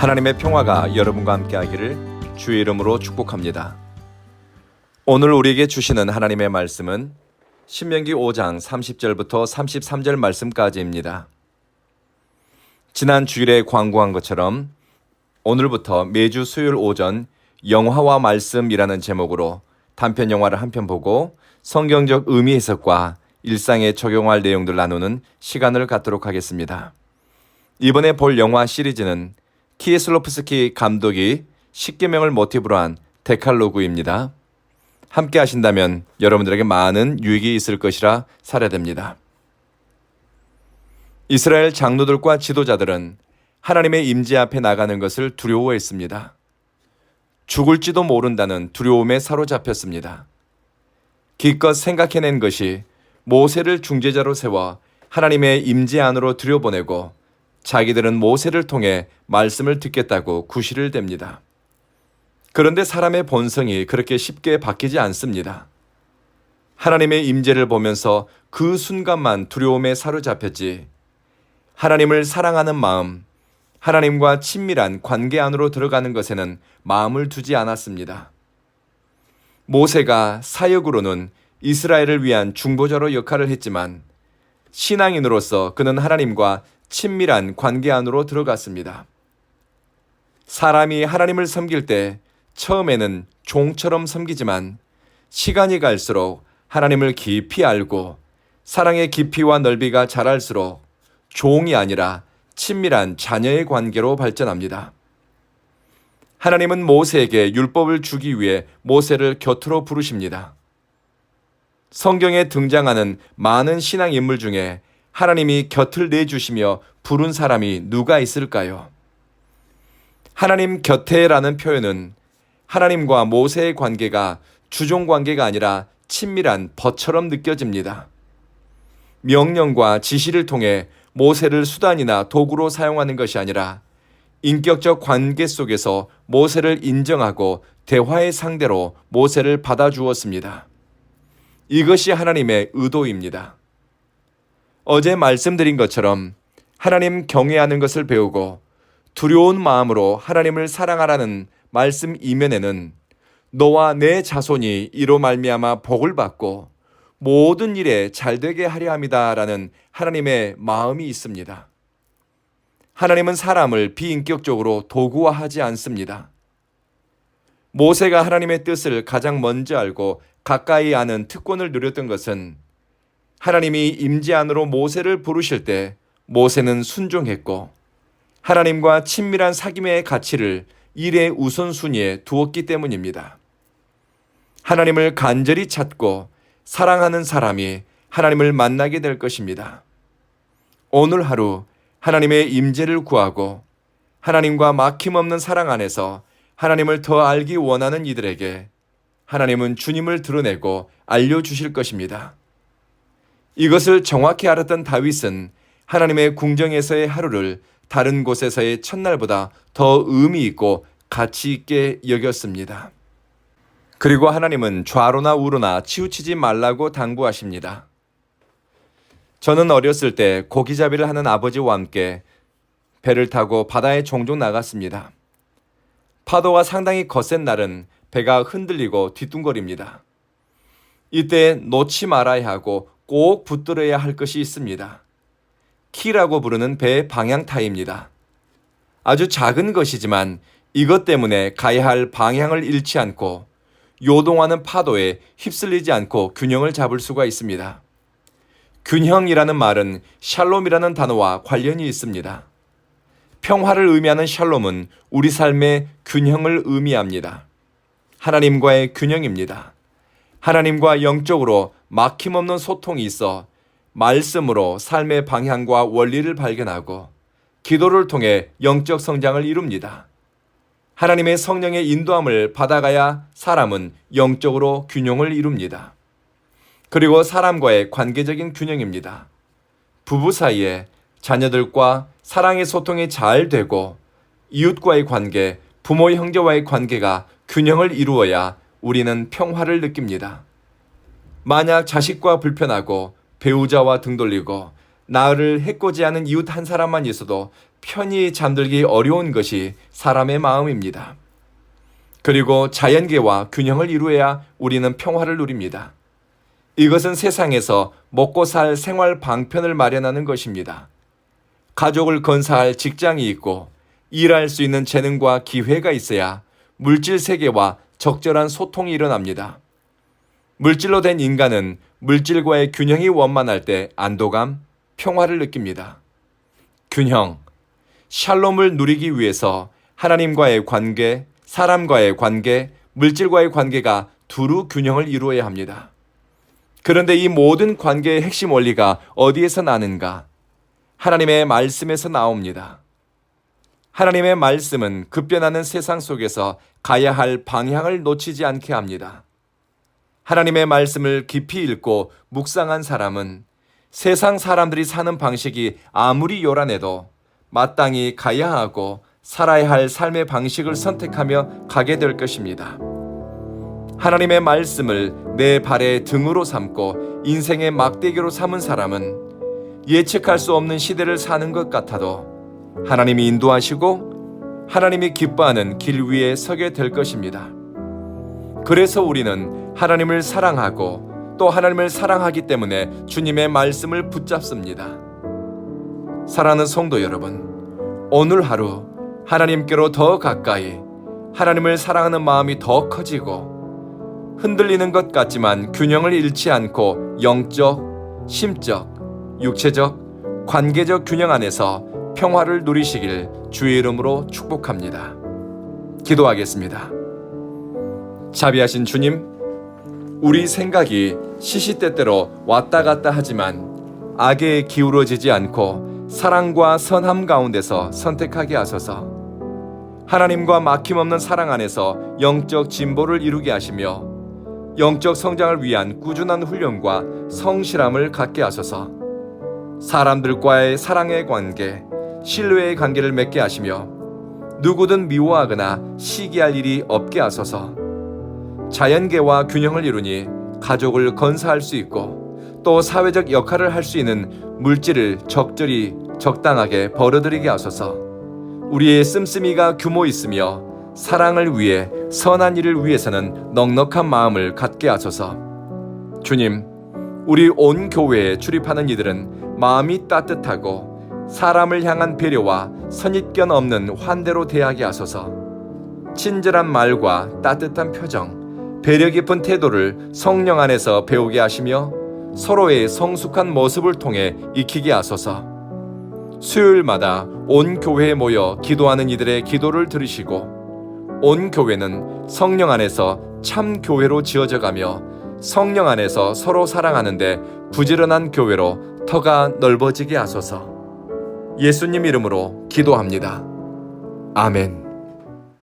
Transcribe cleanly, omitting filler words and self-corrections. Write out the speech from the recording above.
하나님의 평화가 여러분과 함께하기를 주의 이름으로 축복합니다. 오늘 우리에게 주시는 하나님의 말씀은 신명기 5장 30절부터 33절 말씀까지입니다. 지난 주일에 광고한 것처럼 오늘부터 매주 수요일 오전 영화와 말씀이라는 제목으로 단편 영화를 한 편 보고 성경적 의미 해석과 일상에 적용할 내용들 나누는 시간을 갖도록 하겠습니다. 이번에 볼 영화 시리즈는 키슬로프스키 감독이 십계명을 모티브로 한 데칼로그입니다. 함께 하신다면 여러분들에게 많은 유익이 있을 것이라 사려됩니다. 이스라엘 장로들과 지도자들은 하나님의 임재 앞에 나가는 것을 두려워했습니다. 죽을지도 모른다는 두려움에 사로잡혔습니다. 기껏 생각해낸 것이 모세를 중재자로 세워 하나님의 임재 안으로 들여보내고 자기들은 모세를 통해 말씀을 듣겠다고 구실을 댑니다. 그런데 사람의 본성이 그렇게 쉽게 바뀌지 않습니다. 하나님의 임재를 보면서 그 순간만 두려움에 사로잡혔지 하나님을 사랑하는 마음, 하나님과 친밀한 관계 안으로 들어가는 것에는 마음을 두지 않았습니다. 모세가 사역으로는 이스라엘을 위한 중보자로 역할을 했지만 신앙인으로서 그는 하나님과 친밀한 관계 안으로 들어갔습니다. 사람이 하나님을 섬길 때 처음에는 종처럼 섬기지만 시간이 갈수록 하나님을 깊이 알고 사랑의 깊이와 넓이가 자랄수록 종이 아니라 친밀한 자녀의 관계로 발전합니다. 하나님은 모세에게 율법을 주기 위해 모세를 곁으로 부르십니다. 성경에 등장하는 많은 신앙 인물 중에 하나님이 곁을 내주시며 부른 사람이 누가 있을까요? 하나님 곁에라는 표현은 하나님과 모세의 관계가 주종 관계가 아니라 친밀한 벗처럼 느껴집니다. 명령과 지시를 통해 모세를 수단이나 도구로 사용하는 것이 아니라 인격적 관계 속에서 모세를 인정하고 대화의 상대로 모세를 받아주었습니다. 이것이 하나님의 의도입니다. 어제 말씀드린 것처럼 하나님 경외하는 것을 배우고 두려운 마음으로 하나님을 사랑하라는 말씀 이면에는 너와 내 자손이 이로 말미암아 복을 받고 모든 일에 잘되게 하려 함이다라는 하나님의 마음이 있습니다. 하나님은 사람을 비인격적으로 도구화하지 않습니다. 모세가 하나님의 뜻을 가장 먼저 알고 가까이 아는 특권을 누렸던 것은 하나님이 임재 안으로 모세를 부르실 때 모세는 순종했고 하나님과 친밀한 사귐의 가치를 일의 우선순위에 두었기 때문입니다. 하나님을 간절히 찾고 사랑하는 사람이 하나님을 만나게 될 것입니다. 오늘 하루 하나님의 임재를 구하고 하나님과 막힘없는 사랑 안에서 하나님을 더 알기 원하는 이들에게 하나님은 주님을 드러내고 알려주실 것입니다. 이것을 정확히 알았던 다윗은 하나님의 궁정에서의 하루를 다른 곳에서의 첫날보다 더 의미 있고 가치 있게 여겼습니다. 그리고 하나님은 좌로나 우로나 치우치지 말라고 당부하십니다. 저는 어렸을 때 고기잡이를 하는 아버지와 함께 배를 타고 바다에 종종 나갔습니다. 파도가 상당히 거센 날은 배가 흔들리고 뒤뚱거립니다. 이때 놓지 말아야 하고 꼭 붙들어야 할 것이 있습니다. 키라고 부르는 배의 방향타입니다. 아주 작은 것이지만 이것 때문에 가야 할 방향을 잃지 않고 요동하는 파도에 휩쓸리지 않고 균형을 잡을 수가 있습니다. 균형이라는 말은 샬롬이라는 단어와 관련이 있습니다. 평화를 의미하는 샬롬은 우리 삶의 균형을 의미합니다. 하나님과의 균형입니다. 하나님과 영적으로 막힘없는 소통이 있어 말씀으로 삶의 방향과 원리를 발견하고 기도를 통해 영적 성장을 이룹니다. 하나님의 성령의 인도함을 받아가야 사람은 영적으로 균형을 이룹니다. 그리고 사람과의 관계적인 균형입니다. 부부 사이에 자녀들과 사랑의 소통이 잘 되고 이웃과의 관계, 부모 형제와의 관계가 균형을 이루어야 우리는 평화를 느낍니다. 만약 자식과 불편하고 배우자와 등 돌리고 나를 해코지하는 이웃 한 사람만 있어도 편히 잠들기 어려운 것이 사람의 마음입니다. 그리고 자연계와 균형을 이루어야 우리는 평화를 누립니다. 이것은 세상에서 먹고 살 생활 방편을 마련하는 것입니다. 가족을 건사할 직장이 있고 일할 수 있는 재능과 기회가 있어야 물질 세계와 적절한 소통이 일어납니다. 물질로 된 인간은 물질과의 균형이 원만할 때 안도감, 평화를 느낍니다. 균형, 샬롬을 누리기 위해서 하나님과의 관계, 사람과의 관계, 물질과의 관계가 두루 균형을 이루어야 합니다. 그런데 이 모든 관계의 핵심 원리가 어디에서 나는가? 하나님의 말씀에서 나옵니다. 하나님의 말씀은 급변하는 세상 속에서 가야 할 방향을 놓치지 않게 합니다. 하나님의 말씀을 깊이 읽고 묵상한 사람은 세상 사람들이 사는 방식이 아무리 요란해도 마땅히 가야 하고 살아야 할 삶의 방식을 선택하며 가게 될 것입니다. 하나님의 말씀을 내 발의 등으로 삼고 인생의 막대기로 삼은 사람은 예측할 수 없는 시대를 사는 것 같아도 하나님이 인도하시고 하나님이 기뻐하는 길 위에 서게 될 것입니다. 그래서 우리는 하나님을 사랑하고 또 하나님을 사랑하기 때문에 주님의 말씀을 붙잡습니다. 사랑하는 성도 여러분, 오늘 하루 하나님께로 더 가까이 하나님을 사랑하는 마음이 더 커지고 흔들리는 것 같지만 균형을 잃지 않고 영적, 심적, 육체적, 관계적 균형 안에서 평화를 누리시길 주의 이름으로 축복합니다. 기도하겠습니다. 자비하신 주님, 우리 생각이 시시때때로 왔다 갔다 하지만 악에 기울어지지 않고 사랑과 선함 가운데서 선택하게 하소서. 하나님과 막힘없는 사랑 안에서 영적 진보를 이루게 하시며 영적 성장을 위한 꾸준한 훈련과 성실함을 갖게 하소서. 사람들과의 사랑의 관계, 신뢰의 관계를 맺게 하시며 누구든 미워하거나 시기할 일이 없게 하소서. 자연계와 균형을 이루니 가족을 건사할 수 있고 또 사회적 역할을 할 수 있는 물질을 적절히 적당하게 벌어들이게 하소서. 우리의 씀씀이가 규모 있으며 사랑을 위해 선한 일을 위해서는 넉넉한 마음을 갖게 하소서. 주님, 우리 온 교회에 출입하는 이들은 마음이 따뜻하고 사람을 향한 배려와 선입견 없는 환대로 대하게 하소서. 친절한 말과 따뜻한 표정, 배려 깊은 태도를 성령 안에서 배우게 하시며 서로의 성숙한 모습을 통해 익히게 하소서. 수요일마다 온 교회에 모여 기도하는 이들의 기도를 들으시고 온 교회는 성령 안에서 참 교회로 지어져 가며 성령 안에서 서로 사랑하는데 부지런한 교회로 터가 넓어지게 하소서. 예수님 이름으로 기도합니다. 아멘.